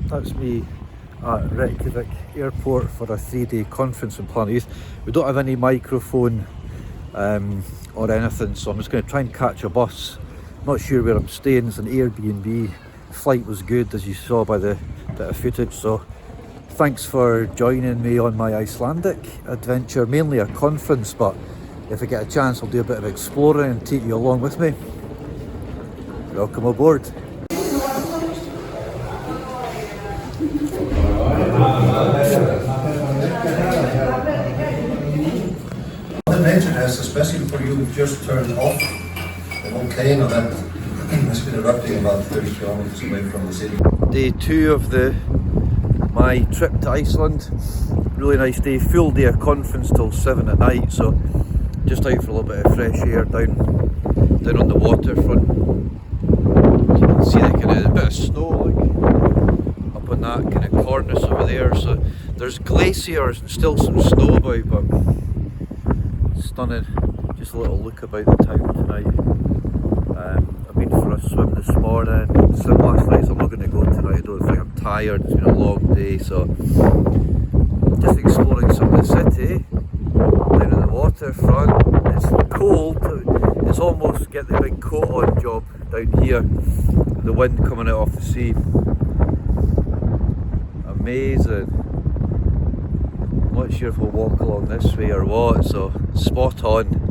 That's me at Reykjavik airport for a 3-day conference in Planet Youth. We don't have any microphone or anything, so I'm just going to try and catch a bus. Not sure where I'm staying. It's an Airbnb. Flight was good, as you saw by the bit of footage, so thanks for joining me on my Icelandic adventure. Mainly a conference, but if I get a chance I'll do a bit of exploring and take you along with me. Welcome aboard. The nature has, especially for you who've just turned off the volcano that has been erupting about 30 kilometers away from the city. Day 2 of my trip to Iceland. Really nice day, full day of conference till 7 at night, so just out for a little bit of fresh air down on the waterfront. You can see the kind of a bit of snow like up on that kind of cornice over there, so there's glaciers and still some snow about, but stunning. Just a little look about the town tonight. I've been for a swim this morning, swim last night, so I'm not going to go tonight. I don't think I'm tired, it's been a long day, so just exploring some of the city, down on the waterfront. It's cold, it's almost get the big coat on job down here, the wind coming out off the sea. Amazing. I'm not sure if we'll walk along this way or what, so spot on.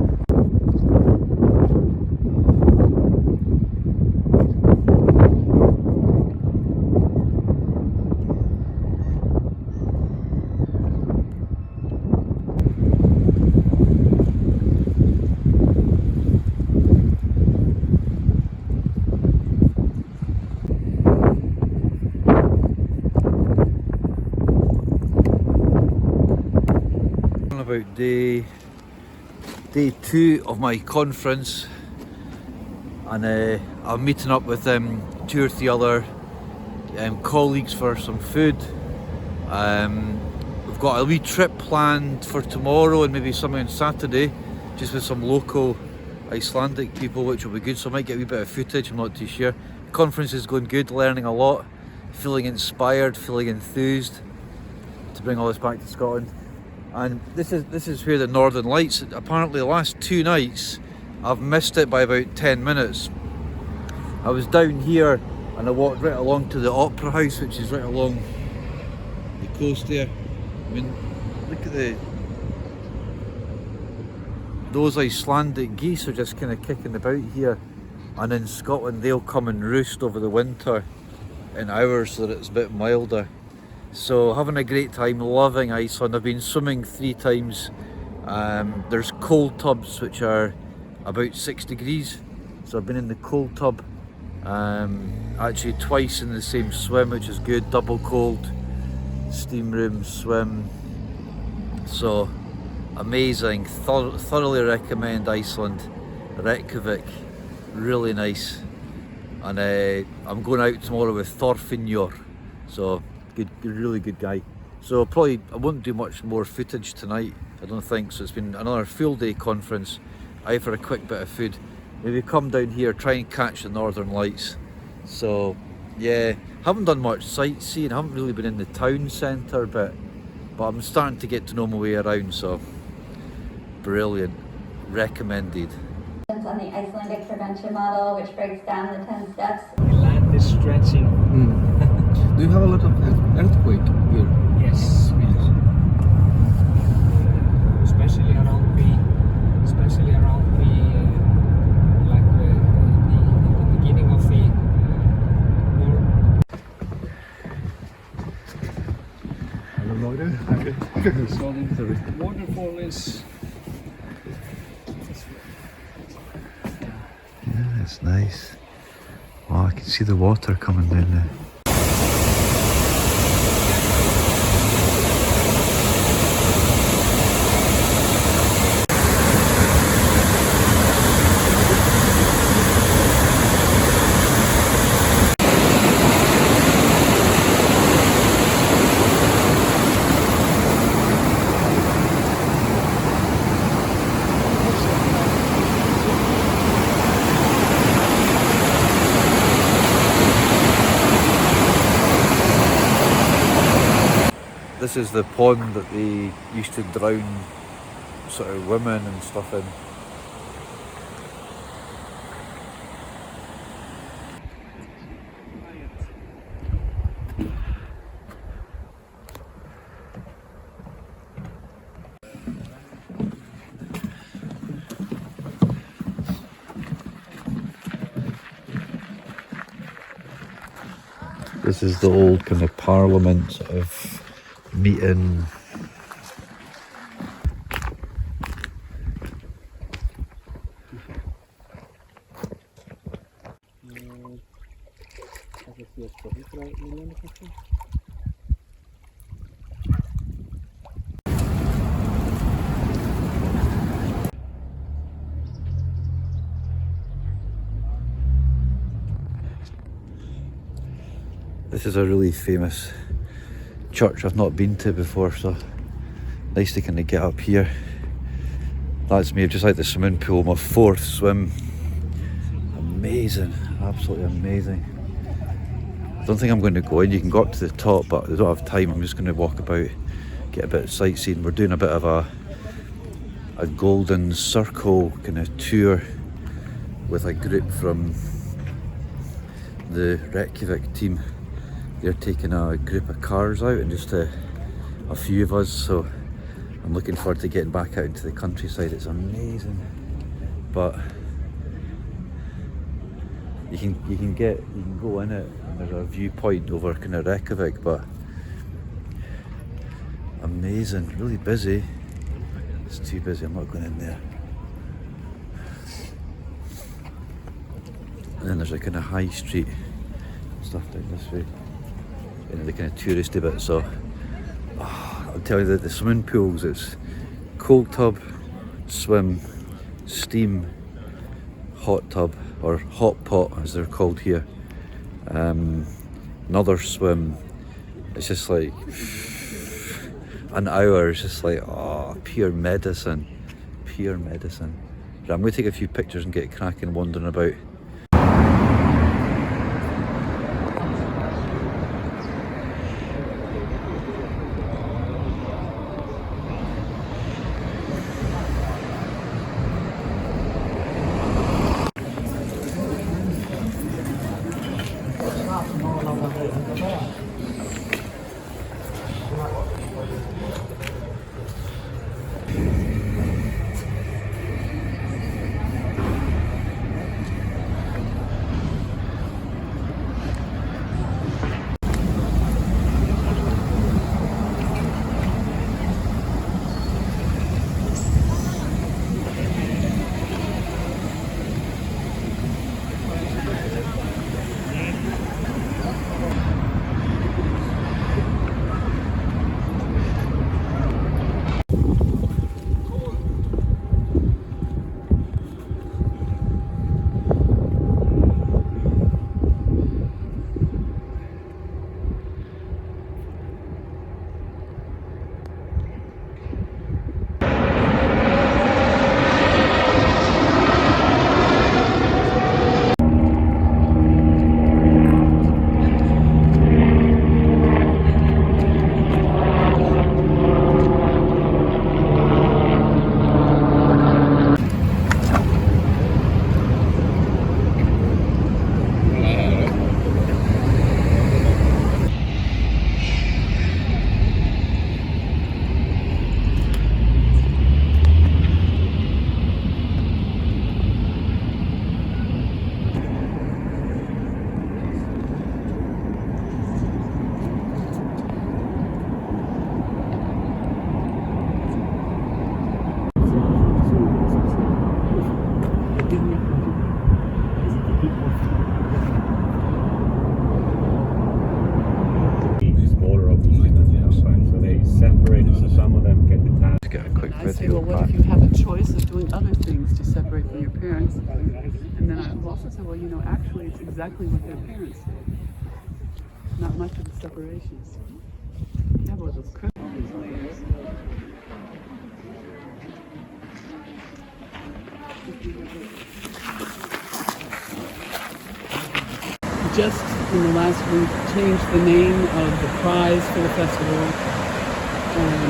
About day 2 of my conference, and I'm meeting up with 2 or 3 other colleagues for some food. We've got a wee trip planned for tomorrow and maybe something on Saturday, just with some local Icelandic people, which will be good, so I might get a wee bit of footage, I'm not too sure. The conference is going good, learning a lot, feeling inspired, feeling enthused to bring all this back to Scotland. And this is where the Northern Lights, apparently the last 2 nights I've missed it by about 10 minutes. I was down here and I walked right along to the Opera House, which is right along the coast there. I mean, look at those Icelandic geese are just kind of kicking about here, and in Scotland they'll come and roost over the winter in ours so that it's a bit milder. So having a great time, loving Iceland. I've been swimming 3 times. There's cold tubs which are about 6 degrees, so I've been in the cold tub actually twice in the same swim, which is good. Double cold, steam room swim, so amazing. Thoroughly recommend Iceland, Reykjavik, really nice. And I'm going out tomorrow with Thingvellir, so really good guy. So probably I won't do much more footage tonight, I don't think. So it's been another full day conference, out for a quick bit of food, maybe come down here, try and catch the Northern Lights. So yeah, haven't done much sightseeing, haven't really been in the town centre bit, but I'm starting to get to know my way around, so brilliant, recommended. On the Icelandic prevention model, which breaks down the 10 steps. The land is stretching. Do you have a lot of earthquake here? Yes, we do. Especially around the beginning of the war. So the waterfall is. Yeah, that's nice. Oh, I can see the water coming down there. This is the pond that they used to drown sort of women and stuff in. This is the old kind of parliament sort of meeting. This is a really famous church I've not been to before, so nice to kind of get up here. That's me, just like the swimming pool, my 4th swim. Amazing, absolutely amazing. I don't think I'm going to go in. You can go up to the top, but I don't have time. I'm just going to walk about, get a bit of sightseeing. We're doing a bit of a golden circle kind of tour with a group from the Reykjavik team. They're taking a group of cars out and just a few of us, so I'm looking forward to getting back out into the countryside. It's amazing, but you can go in it and there's a viewpoint over kind of Reykjavik, but amazing, really busy. It's too busy, I'm not going in there. And then there's a kind of high street stuff down this way. The kind of touristy bit, so I'll tell you that the swimming pools, it's cold tub, swim, steam, hot tub, or hot pot as they're called here, another swim. It's just like an hour, it's just like pure medicine. Right, I'm going to take a few pictures and get cracking wandering about. Well, what if you have a choice of doing other things to separate from your parents? And then I've also said, well, you know, actually it's exactly what their parents did. Not much of the separations. Yeah, well, those Christmas layers. Just in the last week, changed the name of the prize for the festival And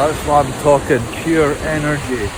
That's what I'm talking, pure energy.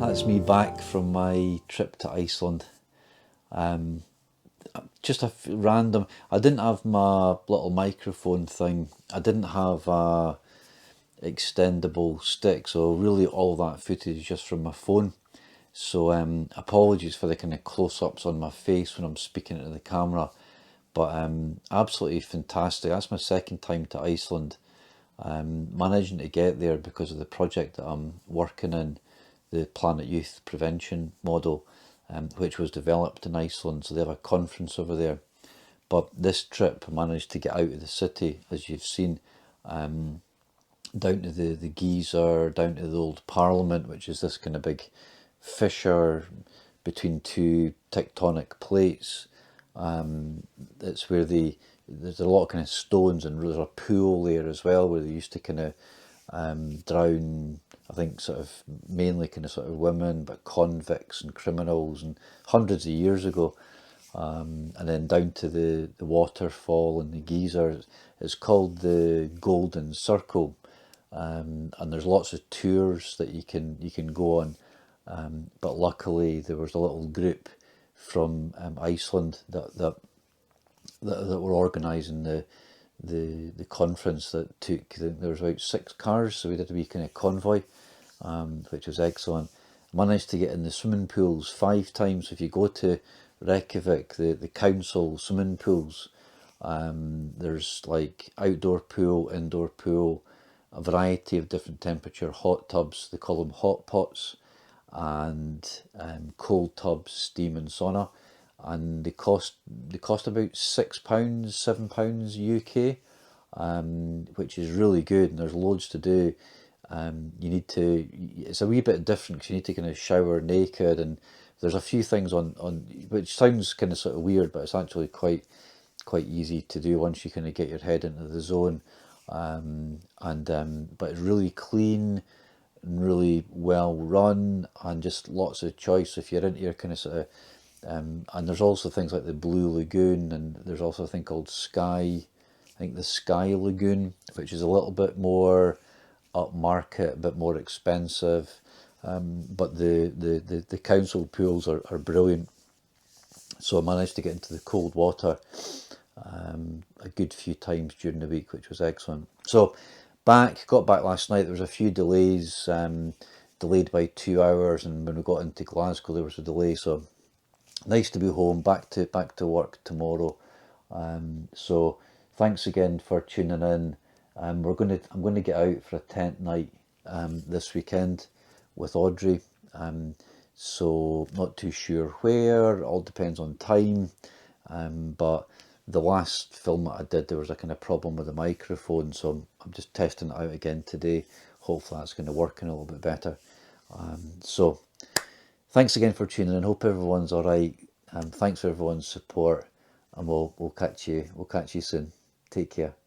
That's me back from my trip to Iceland. Just a random, I didn't have my little microphone thing, I didn't have a extendable stick, so really all that footage is just from my phone. So apologies for the kind of close-ups on my face when I'm speaking into the camera, but absolutely fantastic. That's my second time to Iceland. Managing to get there because of the project that I'm working in, the Planet Youth Prevention model, which was developed in Iceland, so they have a conference over there. But this trip I managed to get out of the city, as you've seen, down to the Geyser, down to the old Parliament, which is this kind of big fissure between two tectonic plates. It's where there's a lot of kind of stones, and there's a pool there as well where they used to kind of drown, I think, sort of mainly kind of sort of women, but convicts and criminals, and hundreds of years ago. And then down to the waterfall and the Geysers. It's called the Golden Circle, and there's lots of tours that you can go on. But luckily there was a little group from Iceland that were organising the conference that took, there was about 6 cars, so we did a wee kind of convoy, which was excellent. Managed to get in the swimming pools 5 times. If you go to Reykjavik, the council swimming pools, there's like outdoor pool, indoor pool, a variety of different temperature hot tubs, they call them hot pots, and cold tubs, steam and sauna, and they cost about £6, £7 UK, which is really good, and there's loads to do. It's a wee bit different because you need to kind of shower naked, and there's a few things on which sounds kind of sort of weird, but it's actually quite easy to do once you kind of get your head into the zone. But it's really clean, and really well run, and just lots of choice if you're into your kind of sort of and there's also things like the Blue Lagoon, and there's also a thing called Sky, I think the Sky Lagoon, which is a little bit more upmarket, a bit more expensive, but the council pools are brilliant. So I managed to get into the cold water a good few times during the week, which was excellent. So got back last night. There was a few delays, delayed by 2 hours, and when we got into Glasgow there was a delay. So nice to be home, back to work tomorrow. So thanks again for tuning in. I'm going to get out for a tent night this weekend with Audrey. So not too sure where. It all depends on time. But the last film that I did, there was a kind of problem with the microphone, so I'm just testing it out again today. Hopefully that's going to work in a little bit better. So thanks again for tuning in. Hope everyone's all right. Thanks for everyone's support, and we'll catch you soon. Take care.